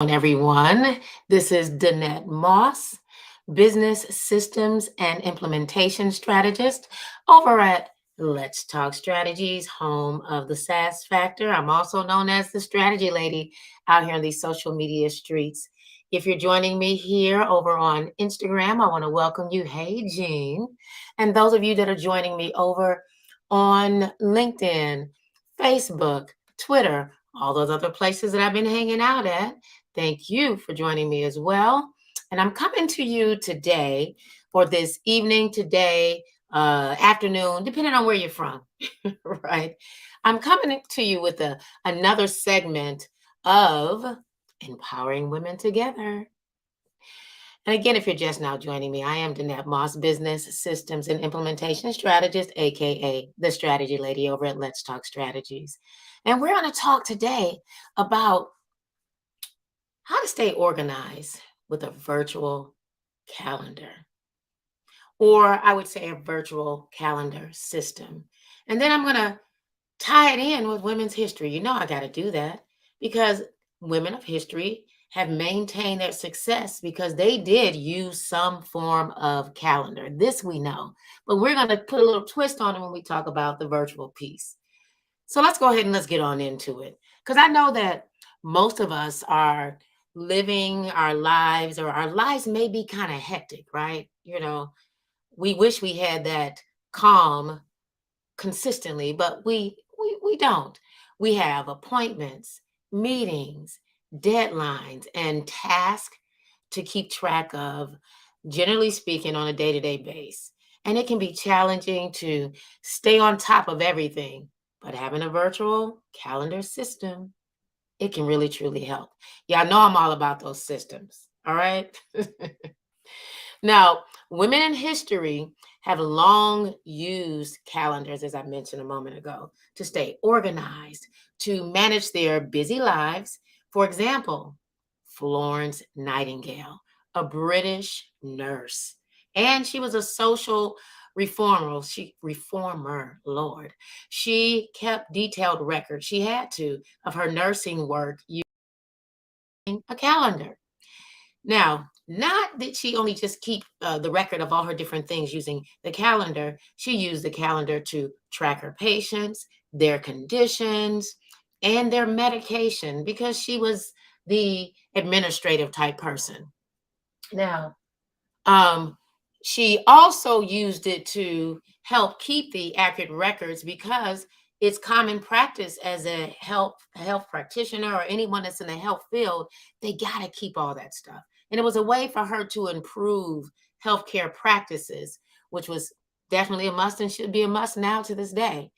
Everyone. This is Danette Moss, Business Systems and Implementation Strategist over at Let's Talk Strategies, home of the SaaS Factor. I'm also known as the Strategy Lady out here in these social media streets. If you're joining me here over on Instagram, I want to welcome you. Hey, Jean. And those of you that are joining me over on LinkedIn, Facebook, Twitter, all those other places that I've been hanging out at. Thank you for joining me as well. And I'm coming to you today for this evening, today, afternoon, depending on where you're from, right? I'm coming to you with another segment of Empowering Women Together. And again, if you're just now joining me, I am Danette Moss, Business Systems and Implementation Strategist, aka the Strategy Lady over at Let's Talk Strategies. And we're going to talk today about how to stay organized with a virtual calendar, or I would say a virtual calendar system. And then I'm going to tie it in with women's history. You know, I got to do that because women of history have maintained their success because they did use some form of calendar. This we know, but we're going to put a little twist on it when we talk about the virtual piece. So let's go ahead and let's get on into it. Because I know that most of us are living our lives, or our lives may be kind of hectic, right? You know, we wish we had that calm consistently, but we don't. We have appointments, meetings, deadlines, and tasks to keep track of, generally speaking, on a day-to-day basis. And it can be challenging to stay on top of everything, but having a virtual calendar system, it can really truly help. Yeah, I know I'm all about those systems. All right. Now, women in history have long used calendars, as I mentioned a moment ago, to stay organized, to manage their busy lives. For example, Florence Nightingale, a British nurse, and she was a social reformer, Lord. She kept detailed records. She had to of her nursing work using a calendar. Now, not that she only just keep the record of all her different things using the calendar. She used the calendar to track her patients, their conditions, and their medication because she was the administrative type person. Now, um, she also used it to help keep the accurate records because it's common practice as a health practitioner or anyone that's in the health field. They got to keep all that stuff, and it was a way for her to improve healthcare practices, which was definitely a must and should be a must now to this day.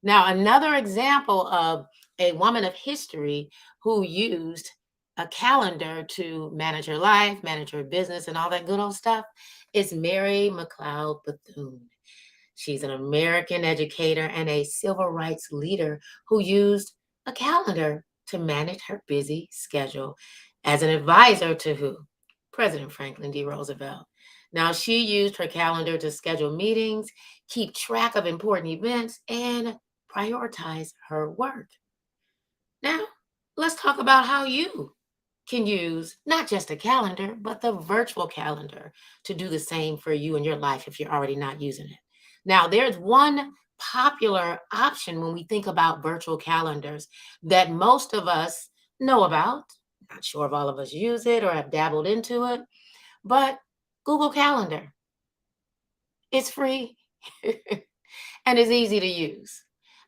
Now, another example of a woman of history who used a calendar to manage her life, manage her business, and all that good old stuff is Mary McLeod Bethune. She's an American educator and a civil rights leader who used a calendar to manage her busy schedule as an advisor to who? President Franklin D. Roosevelt. Now, she used her calendar to schedule meetings, keep track of important events, and prioritize her work. Now, let's talk about how you can use not just a calendar, but the virtual calendar to do the same for you in your life if you're already not using it. Now, there's one popular option when we think about virtual calendars that most of us know about. Not sure if all of us use it or have dabbled into it, but Google Calendar. It's free and it's easy to use.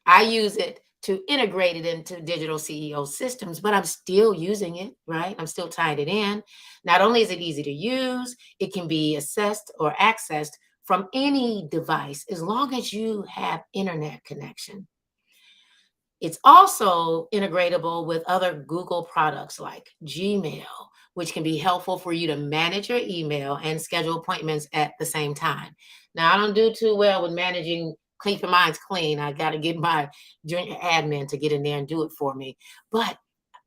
I use it to integrate it into digital CEO systems, but I'm still using it, right? I'm still tying it in. Not only is it easy to use, it can be assessed or accessed from any device as long as you have internet connection. It's also integratable with other Google products like Gmail, which can be helpful for you to manage your email and schedule appointments at the same time. Now, I don't do too well with managing keep your minds clean. I got to get my junior admin to get in there and do it for me. But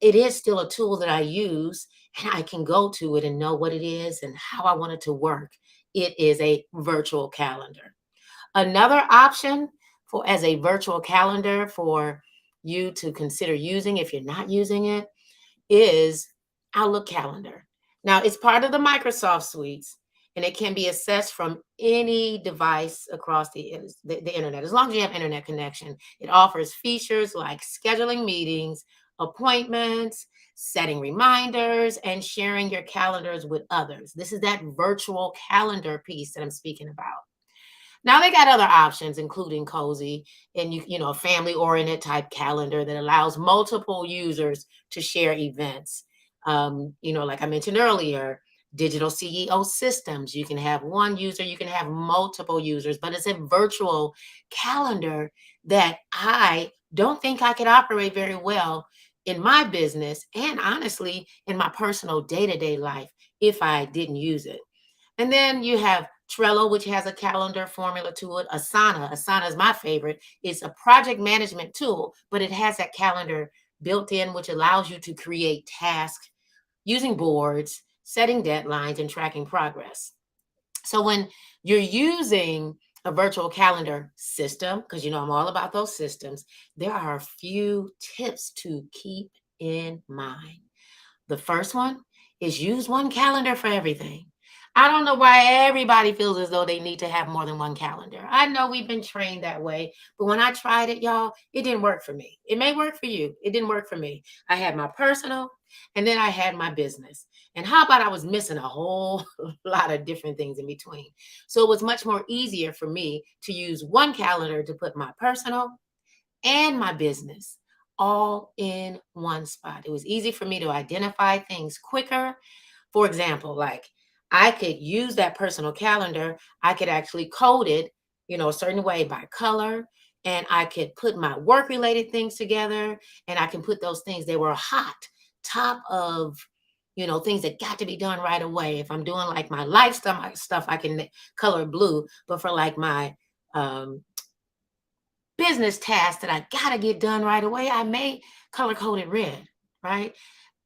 it is still a tool that I use, and I can go to it and know what it is and how I want it to work. It is a virtual calendar. Another option for as a virtual calendar for you to consider using if you're not using it is Outlook calendar. Now, it's part of the Microsoft suites, and it can be accessed from any device across the internet, as long as you have internet connection. It offers features like scheduling meetings, appointments, setting reminders, and sharing your calendars with others. This is that virtual calendar piece that I'm speaking about. Now they got other options, including Cozy and a family-oriented type calendar that allows multiple users to share events. Like I mentioned earlier, digital CEO systems. You can have one user, you can have multiple users, but it's a virtual calendar that I don't think I could operate very well in my business and honestly in my personal day-to-day life if I didn't use it. And then you have Trello, which has a calendar formula to it. Asana is my favorite. It's a project management tool, but it has that calendar built in, which allows you to create tasks using boards, setting deadlines, and tracking progress. So when you're using a virtual calendar system, because I'm all about those systems, there are a few tips to keep in mind. The first one is use one calendar for everything. I don't know why everybody feels as though they need to have more than one calendar. I know we've been trained that way, but when I tried it, y'all, it didn't work for me. It may work for you. It didn't work for me. I had my personal and then I had my business. And how about I was missing a whole lot of different things in between? So it was much more easier for me to use one calendar to put my personal and my business all in one spot. It was easy for me to identify things quicker. For example, like I could use that personal calendar, I could actually code it, a certain way by color, and I could put my work related things together, and I can put those things they were hot, top of things that got to be done right away. If I'm doing like my lifestyle stuff, I can color blue, but for like my um business task that I got to get done right away, I may color code it red, right?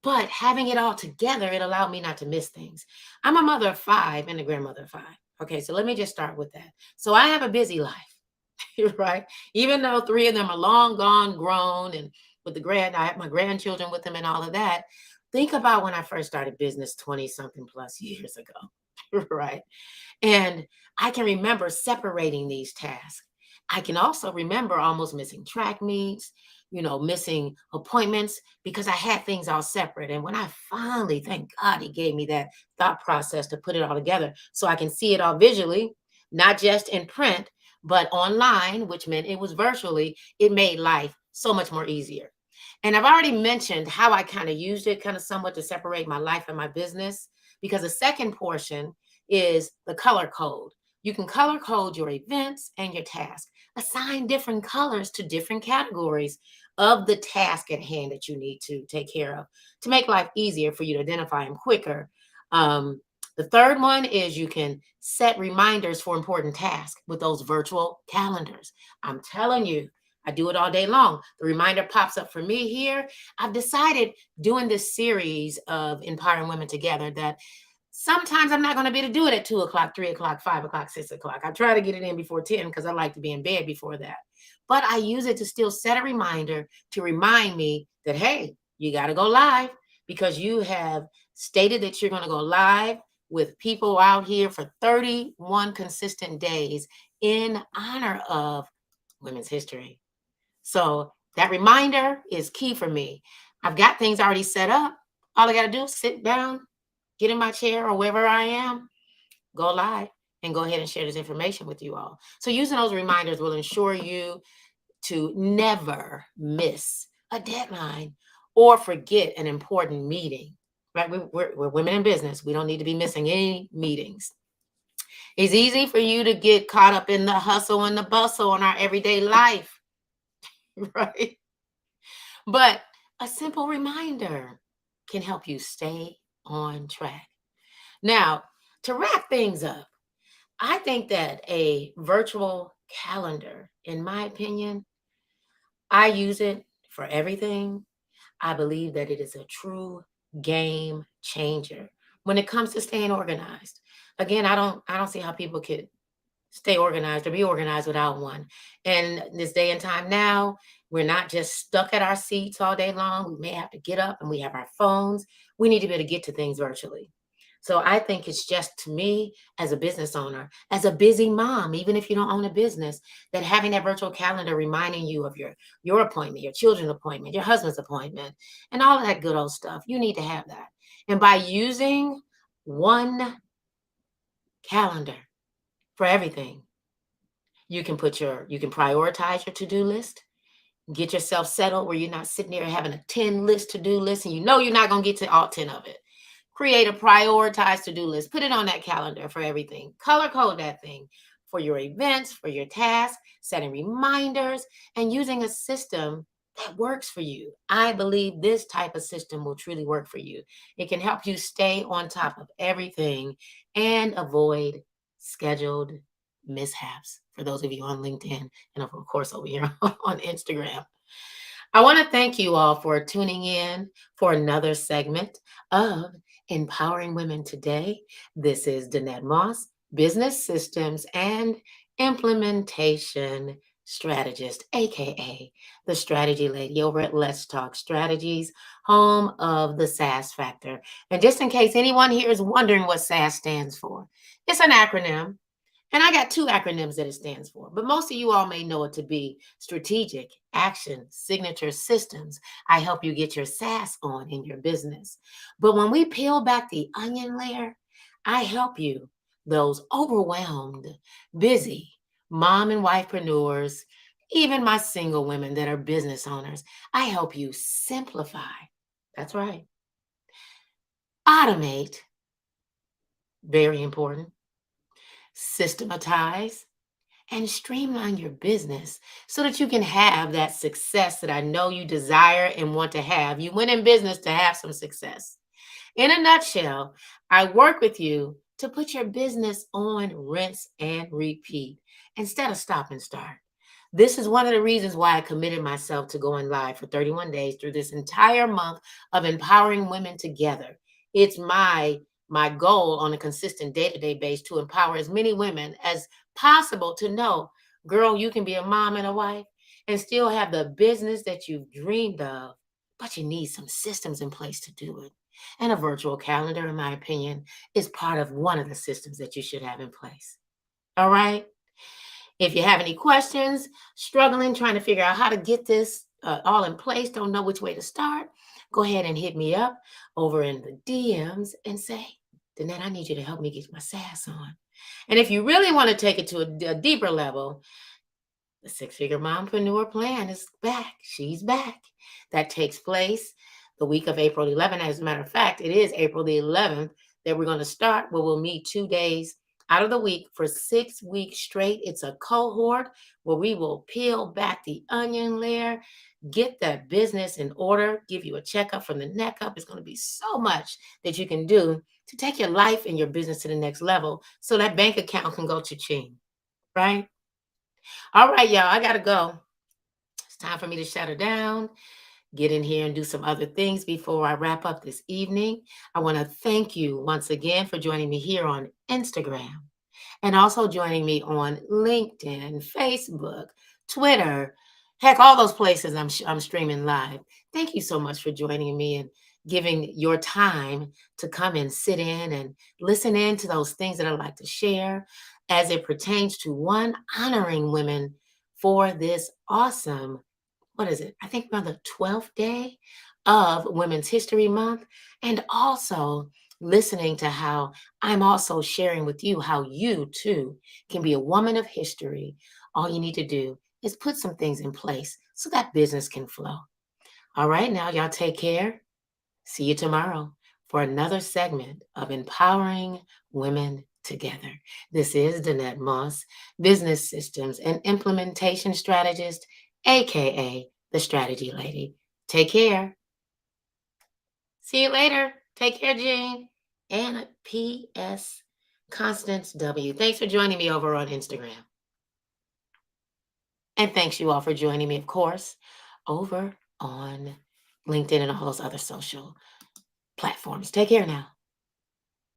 But having it all together, it allowed me not to miss things. I'm a mother of five and a grandmother of five. Okay, so let me just start with that. So I have a busy life, right? Even though three of them are long gone, grown, and with I have my grandchildren with them and all of that. Think about when I first started business 20 something plus years ago, right? And I can remember separating these tasks. I can also remember almost missing track meets, missing appointments because I had things all separate. And when I finally, thank God, he gave me that thought process to put it all together so I can see it all visually, not just in print, but online, which meant it was virtually, it made life so much more easier. And I've already mentioned how I kind of used it, kind of somewhat to separate my life and my business, because the second portion is the color code. You can color code your events and your tasks. Assign different colors to different categories of the task at hand that you need to take care of to make life easier for you to identify them quicker. Um, the third one is you can set reminders for important tasks with those virtual calendars. I'm telling you, I do it all day long. The reminder pops up for me here. I've decided doing this series of Empowering Women Together that sometimes I'm not going to be able to do it at 2 o'clock, 3 o'clock, 5 o'clock, 6 o'clock. I try to get it in before 10 because I like to be in bed before that. But I use it to still set a reminder to remind me that, hey, you got to go live because you have stated that you're going to go live with people out here for 31 consistent days in honor of Women's History. So that reminder is key for me. I've got things already set up. All I got to do is sit down, get in my chair or wherever I am, go live, and go ahead and share this information with you all. So using those reminders will ensure you to never miss a deadline or forget an important meeting. Right? We're women in business. We don't need to be missing any meetings. It's easy for you to get caught up in the hustle and the bustle in our everyday life, right? But a simple reminder can help you stay on track. Now, to wrap things up, I think that a virtual calendar, in my opinion, I use it for everything. I believe that it is a true game changer when it comes to staying organized. Again, I don't see how people could stay organized or be organized without one. And this day and time now, we're not just stuck at our seats all day long. We may have to get up and we have our phones. We need to be able to get to things virtually. So I think it's just to me as a business owner, as a busy mom, even if you don't own a business, that having that virtual calendar reminding you of your appointment, your children's appointment, your husband's appointment, and all of that good old stuff, you need to have that. And by using one calendar for everything, you can prioritize your to-do list, get yourself settled where you're not sitting there having a 10 list to-do list and you know you're not going to get to all 10 of it. Create a prioritized to-do list. Put it on that calendar for everything. Color code that thing for your events, for your tasks, setting reminders, and using a system that works for you. I believe this type of system will truly work for you. It can help you stay on top of everything and avoid scheduled mishaps for those of you on LinkedIn and of course over here on Instagram. I want to thank you all for tuning in for another segment of Empowering Women Today. This is Danette Moss, business systems and implementation strategist, aka the strategy lady over at Let's Talk Strategies, home of the SAS Factor. And just in case anyone here is wondering what SAS stands for, it's an acronym, and I got two acronyms that it stands for, but most of you all may know it to be Strategic Action Signature Systems. I help you get your SaaS on in your business. But when we peel back the onion layer, I help you, those overwhelmed, busy mom and wifepreneurs, even my single women that are business owners, I help you simplify. That's right. Automate, very important. Systematize and streamline your business so that you can have that success that I know you desire and want to have. You went in business to have some success. In a nutshell, I work with you to put your business on rinse and repeat instead of stop and start. This is one of the reasons why I committed myself to going live for 31 days through this entire month of empowering women together. It's my goal on a consistent day-to-day basis to empower as many women as possible to know, girl, you can be a mom and a wife and still have the business that you've dreamed of, but you need some systems in place to do it. And a virtual calendar, in my opinion, is part of one of the systems that you should have in place. All right. If you have any questions, struggling, trying to figure out how to get this all in place, don't know which way to start, go ahead and hit me up over in the DMs and say, Danette, I need you to help me get my SaaS on. And if you really want to take it to a deeper level, the Six-Figure Mompreneur Plan is back. She's back. That takes place the week of April 11th. As a matter of fact, it is April the 11th that we're going to start, where we'll meet 2 days out of the week for 6 weeks straight. It's a cohort where we will peel back the onion layer, get that business in order, give you a checkup from the neck up. It's going to be so much that you can do to take your life and your business to the next level so that bank account can go to ching, right? All right, y'all, I got to go. It's time for me to shut her down, get in here and do some other things before I wrap up this evening. I want to thank you once again for joining me here on Instagram and also joining me on LinkedIn, Facebook, Twitter, heck, all those places I'm streaming live. Thank you so much for joining me and giving your time to come and sit in and listen in to those things that I like to share as it pertains to one, honoring women for this awesome, what is it? I think we're on the 12th day of Women's History Month, and also listening to how I'm also sharing with you how you too can be a woman of history. All you need to do is put some things in place so that business can flow. All right, now y'all take care. See you tomorrow for another segment of Empowering Women Together. This is Danette Moss, business systems and implementation strategist, aka the strategy lady. Take care. See you later. Take care, Jane. And P.S. Constance W. Thanks for joining me over on Instagram. And thanks you all for joining me, of course, over on LinkedIn and all those other social platforms. Take care now.